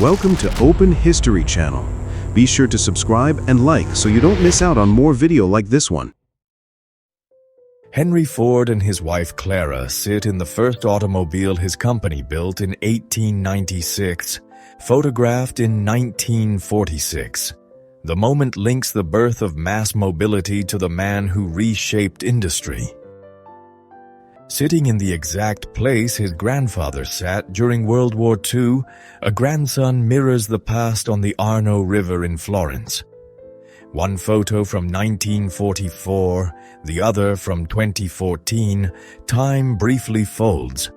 Welcome to Open History channel. Be sure to subscribe and like so you don't miss out on more video like this one. Henry Ford and his wife Clara sit in the first automobile his company built in 1896, photographed in 1946. The moment links the birth of mass mobility to the man who reshaped industry. Sitting in the exact place his grandfather sat during World War II, a grandson mirrors the past on the Arno River in Florence. One photo from 1944, the other from 2014, time briefly folds.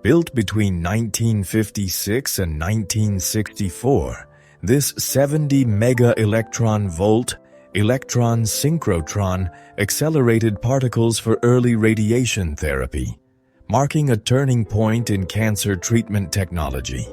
Built between 1956 and 1964, this 70 mega-electron-volt electron synchrotron accelerated particles for early radiation therapy, marking a turning point in cancer treatment technology.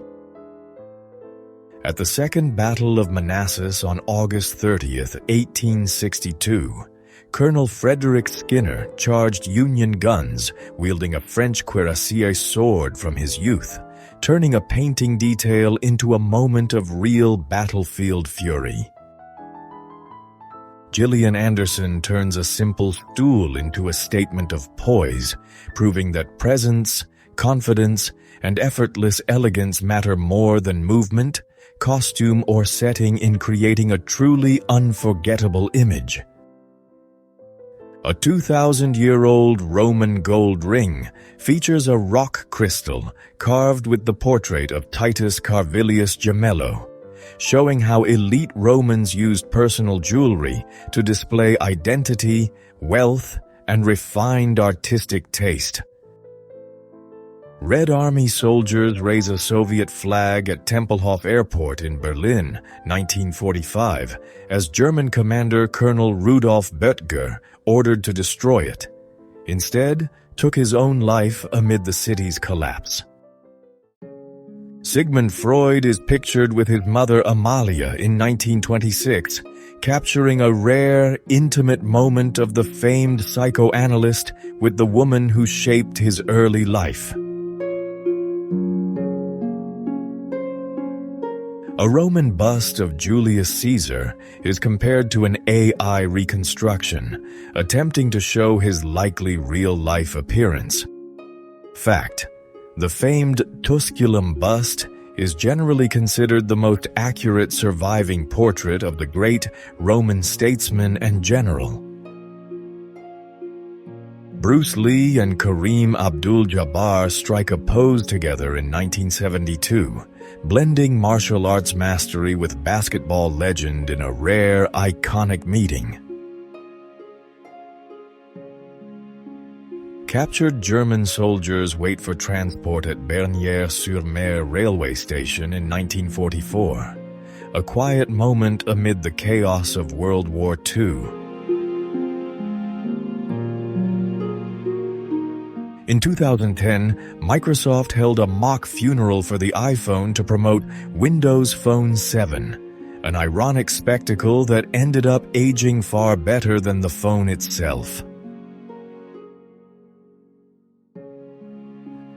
At the Second Battle of Manassas on August 30th, 1862, Colonel Frederick Skinner charged Union guns wielding a French cuirassier sword from his youth, turning a painting detail into a moment of real battlefield fury. Gillian Anderson turns a simple stool into a statement of poise, proving that presence, confidence, and effortless elegance matter more than movement, costume, or setting in creating a truly unforgettable image. A 2,000-year-old Roman gold ring features a rock crystal carved with the portrait of Titus Carvilius Gemello, showing how elite Romans used personal jewelry to display identity, wealth, and refined artistic taste. Red Army soldiers raise a Soviet flag at Tempelhof Airport in Berlin, 1945, as German commander Colonel Rudolf Böttger ordered to destroy it. Instead, took his own life amid the city's collapse. Sigmund Freud is pictured with his mother Amalia in 1926, capturing a rare, intimate moment of the famed psychoanalyst with the woman who shaped his early life. A Roman bust of Julius Caesar is compared to an AI reconstruction, attempting to show his likely real-life appearance. Fact: the famed Tusculum bust is generally considered the most accurate surviving portrait of the great Roman statesman and general. Bruce Lee and Kareem Abdul-Jabbar strike a pose together in 1972, blending martial arts mastery with basketball legend in a rare, iconic meeting. Captured German soldiers wait for transport at Bernières-sur-Mer railway station in 1944, a quiet moment amid the chaos of World War II. In 2010, Microsoft held a mock funeral for the iPhone to promote Windows Phone 7, an ironic spectacle that ended up aging far better than the phone itself.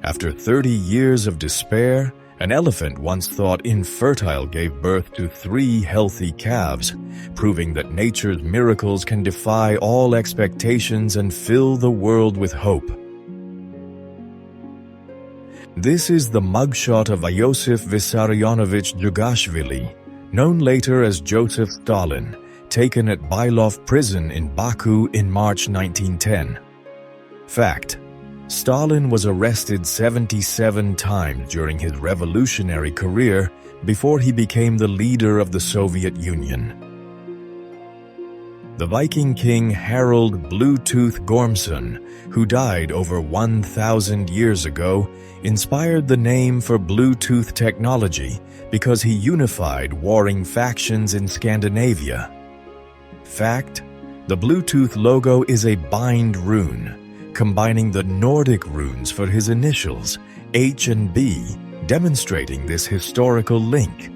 After 30 years of despair, an elephant once thought infertile gave birth to 3 healthy calves, proving that nature's miracles can defy all expectations and fill the world with hope. This is the mugshot of Iosif Vissarionovich Djugashvili, known later as Joseph Stalin, taken at Bylov prison in Baku in March 1910. Fact: Stalin was arrested 77 times during his revolutionary career before he became the leader of the Soviet Union. The Viking king Harald Bluetooth Gormson, who died over 1,000 years ago, inspired the name for Bluetooth technology because he unified warring factions in Scandinavia. Fact: the Bluetooth logo is a bind rune, combining the Nordic runes for his initials, H and B, demonstrating this historical link.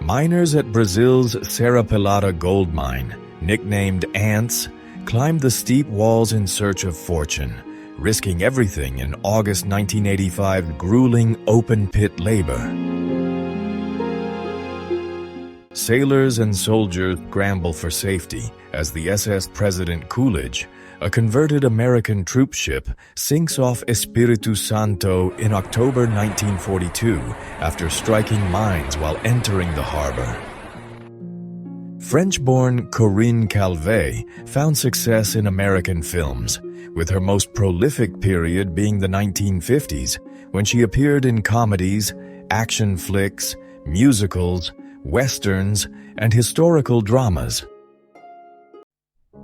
Miners at Brazil's Serra Pelada gold mine, nicknamed Ants, climbed the steep walls in search of fortune, risking everything in August 1985's grueling open-pit labor. Sailors and soldiers scramble for safety as the SS President Coolidge, a converted American troop ship, sinks off Espiritu Santo in October 1942 after striking mines while entering the harbor. French-born Corinne Calvet found success in American films, with her most prolific period being the 1950s, when she appeared in comedies, action flicks, musicals, westerns, and historical dramas.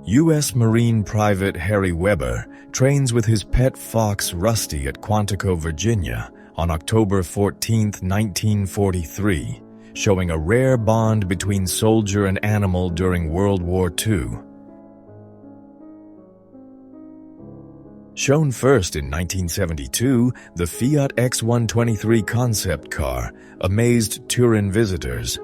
U.S. Marine Private Harry Weber trains with his pet fox Rusty at Quantico, Virginia on October 14, 1943, showing a rare bond between soldier and animal during World War II. Shown first in 1972, the Fiat X123 concept car amazed Turin visitors.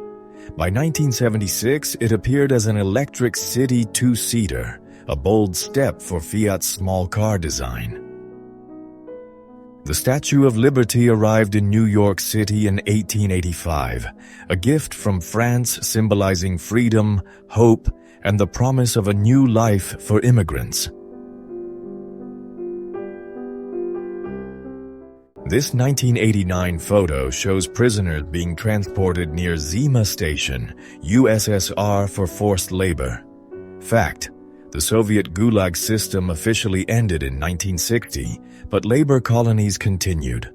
By 1976, it appeared as an electric city two-seater, a bold step for Fiat's small car design. The Statue of Liberty arrived in New York City in 1885, a gift from France symbolizing freedom, hope, and the promise of a new life for immigrants. This 1989 photo shows prisoners being transported near Zima Station, USSR, for forced labor. Fact: the Soviet Gulag system officially ended in 1960, but labor colonies continued.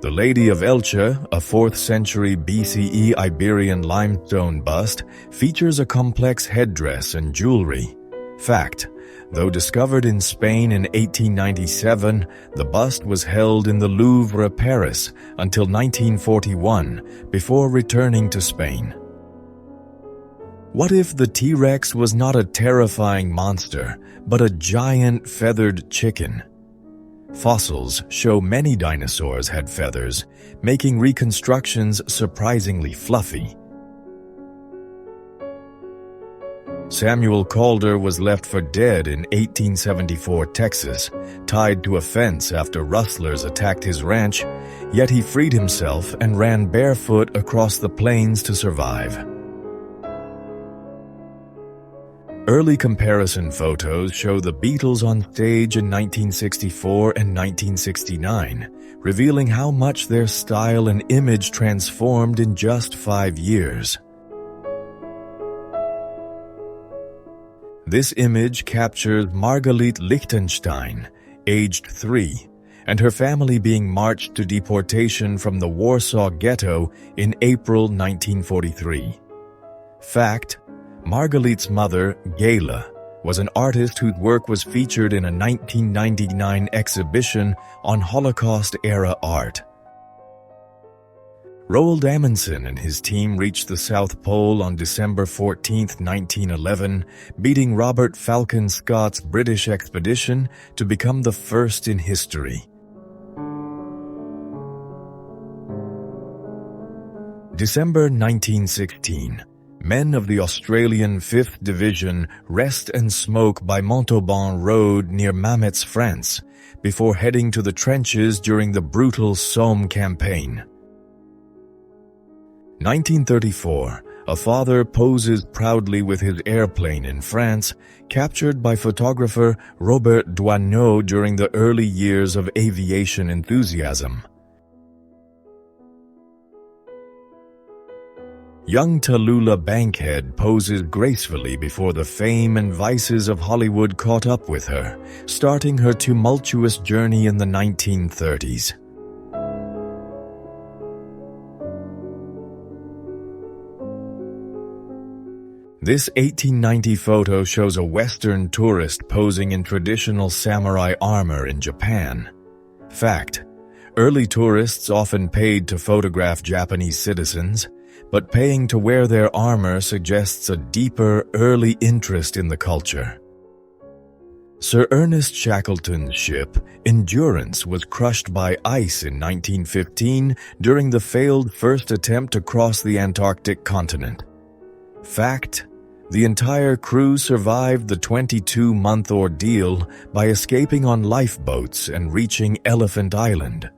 The Lady of Elche, a 4th century BCE Iberian limestone bust, features a complex headdress and jewelry. Fact: though discovered in Spain in 1897, the bust was held in the Louvre, Paris, until 1941, before returning to Spain. What if the T-Rex was not a terrifying monster, but a giant feathered chicken? Fossils show many dinosaurs had feathers, making reconstructions surprisingly fluffy. Samuel Calder was left for dead in 1874 Texas, tied to a fence after rustlers attacked his ranch, yet he freed himself and ran barefoot across the plains to survive. Early comparison photos show the Beatles on stage in 1964 and 1969, revealing how much their style and image transformed in just 5 years. This image captures Margalit Lichtenstein, aged 3, and her family being marched to deportation from the Warsaw Ghetto in April 1943. Fact: Margalit's mother, Gayla, was an artist whose work was featured in a 1999 exhibition on Holocaust-era art. Roald Amundsen and his team reached the South Pole on December 14, 1911, beating Robert Falcon Scott's British expedition to become the first in history. December 1916. Men of the Australian 5th Division rest and smoke by Montauban Road near Mametz, France, before heading to the trenches during the brutal Somme campaign. 1934, a father poses proudly with his airplane in France, captured by photographer Robert Doisneau during the early years of aviation enthusiasm. Young Tallulah Bankhead poses gracefully before the fame and vices of Hollywood caught up with her, starting her tumultuous journey in the 1930s. This 1890 photo shows a Western tourist posing in traditional samurai armor in Japan. Fact: early tourists often paid to photograph Japanese citizens, but paying to wear their armor suggests a deeper, early interest in the culture. Sir Ernest Shackleton's ship, Endurance, was crushed by ice in 1915 during the failed first attempt to cross the Antarctic continent. Fact: The entire crew survived the 22-month ordeal by escaping on lifeboats and reaching Elephant Island.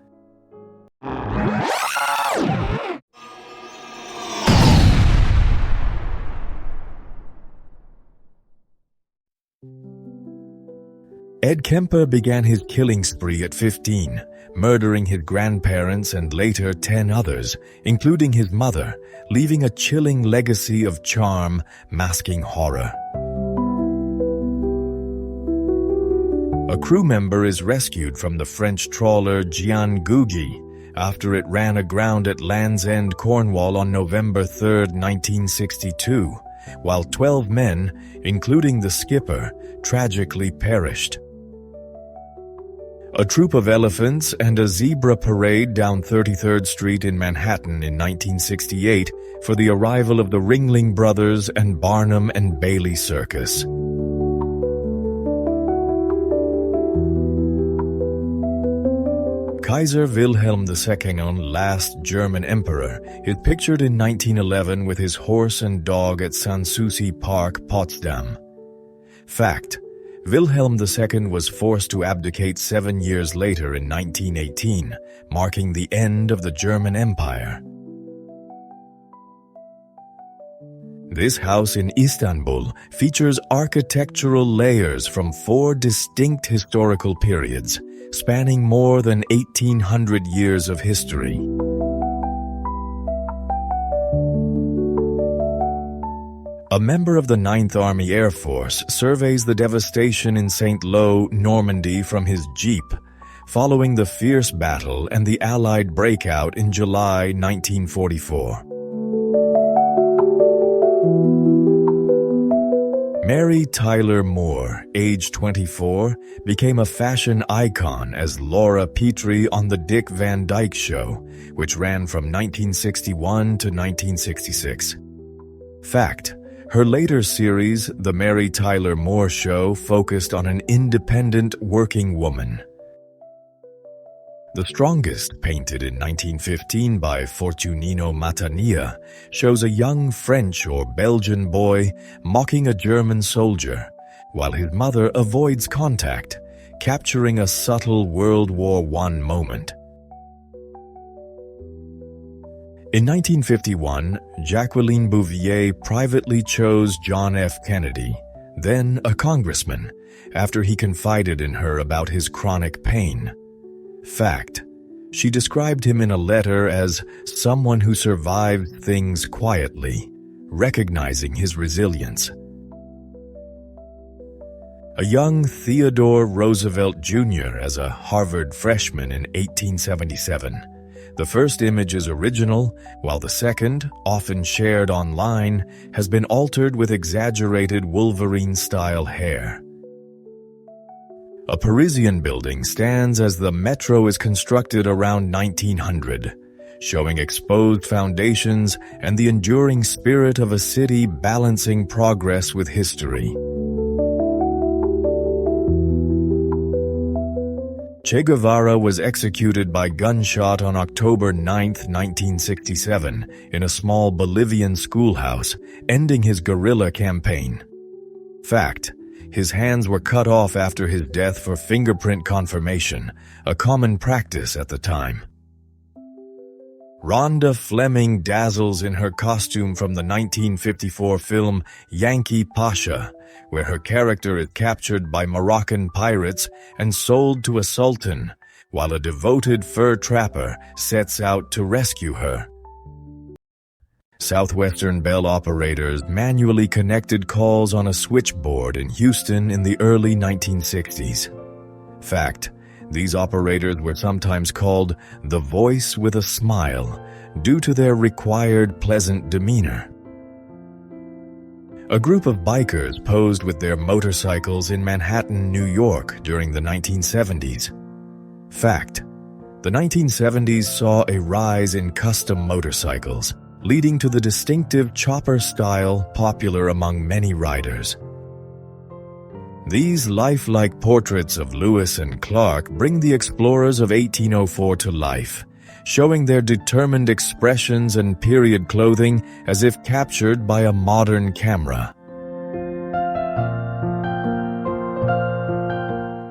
Ed Kemper began his killing spree at 15, murdering his grandparents and later 10 others, including his mother, leaving a chilling legacy of charm masking horror. A crew member is rescued from the French trawler Gian Gugi after it ran aground at Land's End, Cornwall on November 3, 1962, while 12 men, including the skipper, tragically perished. A troop of elephants and a zebra parade down 33rd Street in Manhattan in 1968 for the arrival of the Ringling Brothers and Barnum and Bailey Circus. Kaiser Wilhelm II, last German emperor, is pictured in 1911 with his horse and dog at Sanssouci Park, Potsdam. Fact: Wilhelm II was forced to abdicate 7 years later in 1918, marking the end of the German Empire. This house in Istanbul features architectural layers from 4 distinct historical periods, spanning more than 1,800 years of history. A member of the 9th Army Air Force surveys the devastation in St. Lo, Normandy from his Jeep, following the fierce battle and the Allied breakout in July 1944. Mary Tyler Moore, age 24, became a fashion icon as Laura Petrie on The Dick Van Dyke Show, which ran from 1961 to 1966. Fact: her later series, The Mary Tyler Moore Show, focused on an independent working woman. The Strongest, painted in 1915 by Fortunino Matania, shows a young French or Belgian boy mocking a German soldier, while his mother avoids contact, capturing a subtle World War I moment. In 1951, Jacqueline Bouvier privately chose John F. Kennedy, then a congressman, after he confided in her about his chronic pain. Fact: she described him in a letter as someone who survived things quietly, recognizing his resilience. A young Theodore Roosevelt Jr. as a Harvard freshman in 1877. The first image is original, while the second, often shared online, has been altered with exaggerated Wolverine-style hair. A Parisian building stands as the metro is constructed around 1900, showing exposed foundations and the enduring spirit of a city balancing progress with history. Che Guevara was executed by gunshot on October 9, 1967, in a small Bolivian schoolhouse, ending his guerrilla campaign. Fact: his hands were cut off after his death for fingerprint confirmation, a common practice at the time. Rhonda Fleming dazzles in her costume from the 1954 film Yankee Pasha, where her character is captured by Moroccan pirates and sold to a sultan, while a devoted fur trapper sets out to rescue her. Southwestern Bell operators manually connected calls on a switchboard in Houston in the early 1960s. Fact: these operators were sometimes called the voice with a smile due to their required pleasant demeanor. A group of bikers posed with their motorcycles in Manhattan, New York during the 1970s. Fact: the 1970s saw a rise in custom motorcycles, leading to the distinctive chopper style popular among many riders. These lifelike portraits of Lewis and Clark bring the explorers of 1804 to life, showing their determined expressions and period clothing as if captured by a modern camera.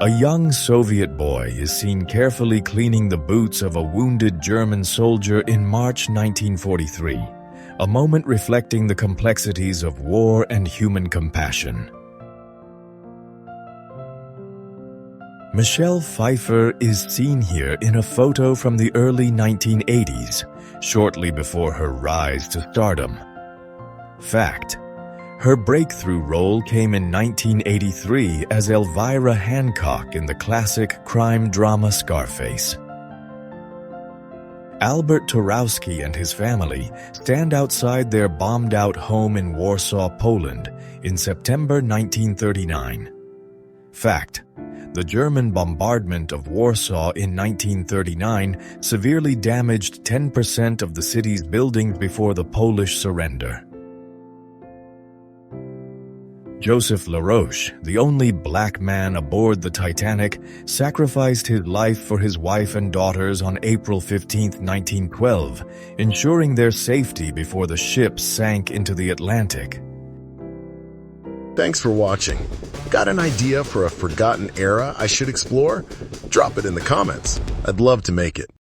A young Soviet boy is seen carefully cleaning the boots of a wounded German soldier in March 1943, a moment reflecting the complexities of war and human compassion. Michelle Pfeiffer is seen here in a photo from the early 1980s, shortly before her rise to stardom. Fact: her breakthrough role came in 1983 as Elvira Hancock in the classic crime drama Scarface. Albert Torowski and his family stand outside their bombed-out home in Warsaw, Poland, in September 1939. Fact: the German bombardment of Warsaw in 1939 severely damaged 10% of the city's buildings before the Polish surrender. Joseph LaRoche, the only black man aboard the Titanic, sacrificed his life for his wife and daughters on April 15, 1912, ensuring their safety before the ship sank into the Atlantic. Thanks for watching. Got an idea for a forgotten era I should explore? Drop it in the comments. I'd love to make it.